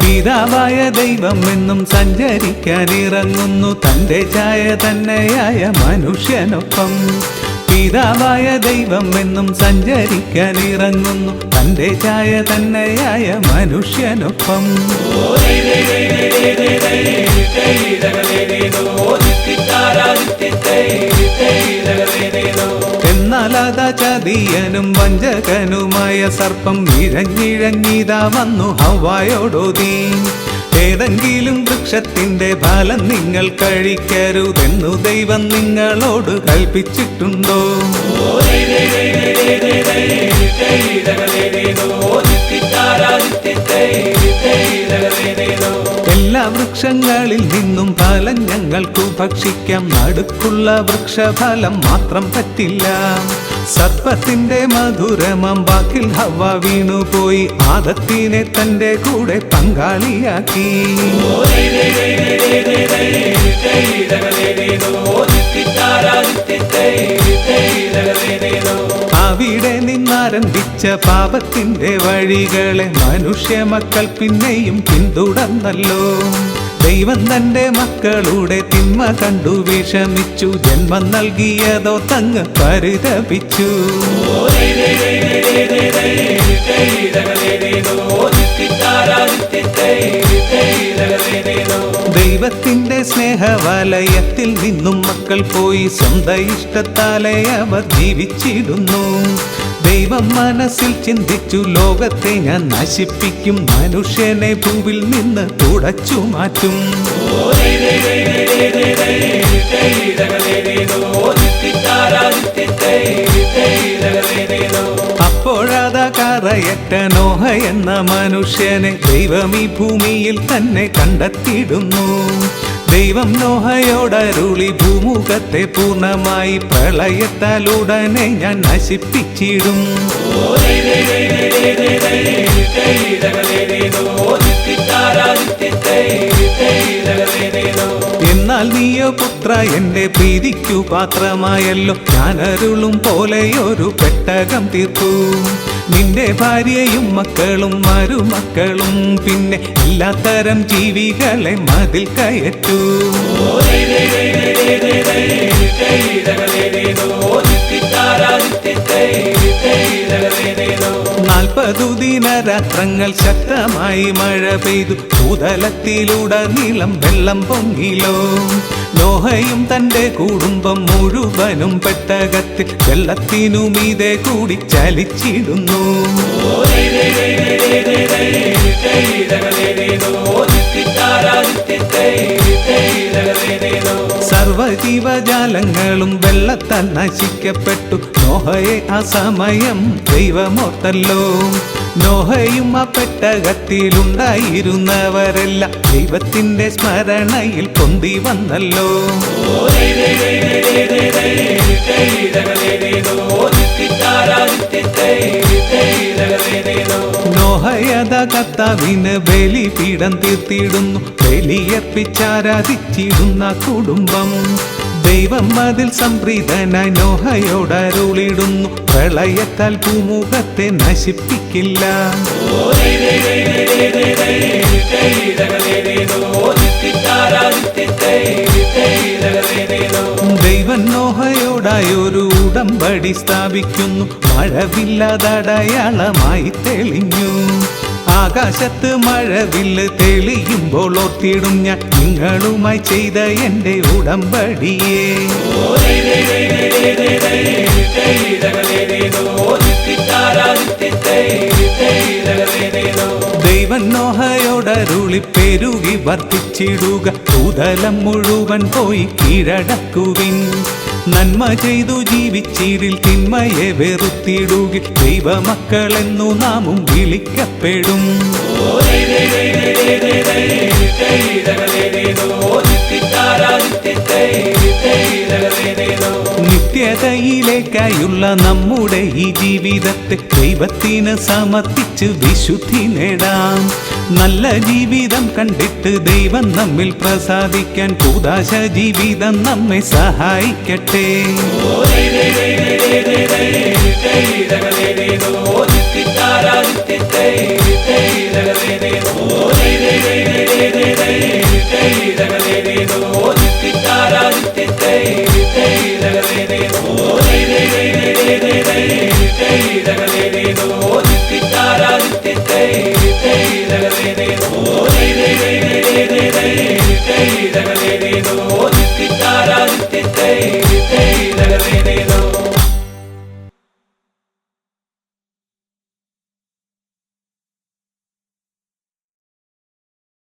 പിതാവായ ദൈവം എന്നും സഞ്ചരിക്കാനിറങ്ങുന്നു തൻ്റെ ഛായ തന്നെയായ മനുഷ്യനൊപ്പം. പിതാവായ ദൈവം എന്നും സഞ്ചരിക്കാനിറങ്ങുന്നു തൻ്റെ ഛായ തന്നെയായ മനുഷ്യനൊപ്പം. എന്നാൽ അതാ ചതിയനും വഞ്ചകനുമായ സർപ്പം ഇഴഞ്ഞിഴഞ്ഞിതാ വന്നു ഹവ്വായോടോതി, ഏതെങ്കിലും വൃക്ഷത്തിന്റെ ഫലം നിങ്ങൾ കഴിക്കരുതെന്നു ദൈവം നിങ്ങളോട് കൽപ്പിച്ചിട്ടുണ്ടോ? എല്ലാ വൃക്ഷങ്ങളിൽ നിന്നും ഫലം ഞങ്ങൾക്കു ഭക്ഷിക്കാം, നടുക്കുള്ള വൃക്ഷഫലം മാത്രം പറ്റില്ല. സർപ്പത്തിന്റെ മധുരമാം വാക്കിൽ ഹവ്വ വീണുപോയി, ആദത്തിനെ തന്റെ കൂടെ പങ്കാളിയാക്കി. അവിടെ നിന്നാരംഭിച്ച പാപത്തിന്റെ വഴികളെ മനുഷ്യ മക്കൾ പിന്നെയും പിന്തുടർന്നല്ലോ. ദൈവം തന്റെ മക്കളുടെ തിന്മ കണ്ടു വിഷമിച്ചു, ജന്മം നൽകിയതോ തങ്ങ് പരിതപിച്ചു. ദൈവത്തിന്റെ സ്നേഹവലയത്തിൽ നിന്നും മക്കൾ പോയി സ്വന്ത ഇഷ്ടത്താലെ അവർ ജീവിച്ചിടുന്നു. ദൈവം മനസ്സിൽ ചിന്തിച്ചു, ലോകത്തെ ഞാൻ നശിപ്പിക്കും, മനുഷ്യനെ ഭൂവിൽ നിന്ന് തുടച്ചു മാറ്റും. അപ്പോഴതാ കറയറ്റ നോഹ എന്ന മനുഷ്യനെ ദൈവം ഈ ഭൂമിയിൽ തന്നെ കണ്ടെത്തിയിടുന്നു. ദൈവം നോഹയോടരുളി, ഭൂമുഖത്തെ പൂർണ്ണമായി പ്രളയത്താൽ ഉടനെ ഞാൻ നശിപ്പിച്ചിടും. എന്നാൽ നീയോ പുത്ര എന്റെ പ്രീതിക്കു പാത്രമായല്ലോ, ഞാനരുളും പോലെയൊരു പെട്ടകം തീർക്കൂ. നിന്റെ ഭാര്യയും മക്കളും മരുമക്കളും പിന്നെ എല്ലാത്തരം ജീവികളെ മതിൽ കയറ്റൂ. 40 ദിനരാത്രങ്ങൾ ശക്തമായി മഴ പെയ്തു, ഭൂതലത്തിലുടനീളം വെള്ളം പൊങ്ങിലോ. നോഹയും തന്റെ കുടുംബം മുഴുവനും പെട്ടകത്തിൽ വെള്ളത്തിനു മീതെ കൂടി ചലിച്ചിടുന്നു. സർവജീവജാലങ്ങളും വെള്ളത്താൽ നശിക്കപ്പെട്ടു. നോഹയെ ആ സമയം ദൈവമോർത്തല്ലോ. നോഹയും ആ പെട്ടകത്തിലുണ്ടായിരുന്നവരെല്ലാം ദൈവത്തിന്റെ സ്മരണയിൽ പൊന്തി വന്നല്ലോ. നോഹയത കർത്താവിന് ബലിപീഠം തീർത്തിടുന്നു, ബലിയർപ്പിച്ചാരാധിച്ചിടുന്ന കുടുംബം. ദൈവം അതിൽ സംപ്രീതനായി നോഹയോടരുളിടുന്നു, പ്രളയത്താൽ ഭൂമുഖത്തെ നശിപ്പിക്കില്ല. ദൈവം നോഹയോടായൊരു ഉടമ്പടി സ്ഥാപിക്കുന്നു, മഴവില്ലതടയാളമായി തെളിഞ്ഞു. ആകാശത്ത് മഴവില്ല് തെളിയുമ്പോൾ ഓർത്തിടും ഞാൻ നിങ്ങളുമായി ചെയ്ത എന്റെ ഉടമ്പടിയെ. ദൈവം നോഹയോടരുളി, പെരുകി വർദ്ധിച്ചിടുക, ഭൂതലം മുഴുവൻ പോയി കീഴടക്കുവിൻ. നന്മ ചെയ്തു ജീവിച്ചിരിൽ തിന്മയെ വെറുത്തിടുകിൽ ദൈവമക്കളെന്നു നാമും വിളിക്കപ്പെടും. നിത്യതയിലെ ദൈവത്തിങ്കിലേക്കായുള്ള നമ്മുടെ ഈ ജീവിതത്തെ ദൈവത്തിന് സമർപ്പിച്ച് വിശുദ്ധി നേടാം. നല്ല ജീവിതം കണ്ടിട്ട് ദൈവം നമ്മിൽ പ്രസാദിക്കാൻ കൂദാശ ജീവിതം നമ്മെ സഹായിക്കട്ടെ. Hey,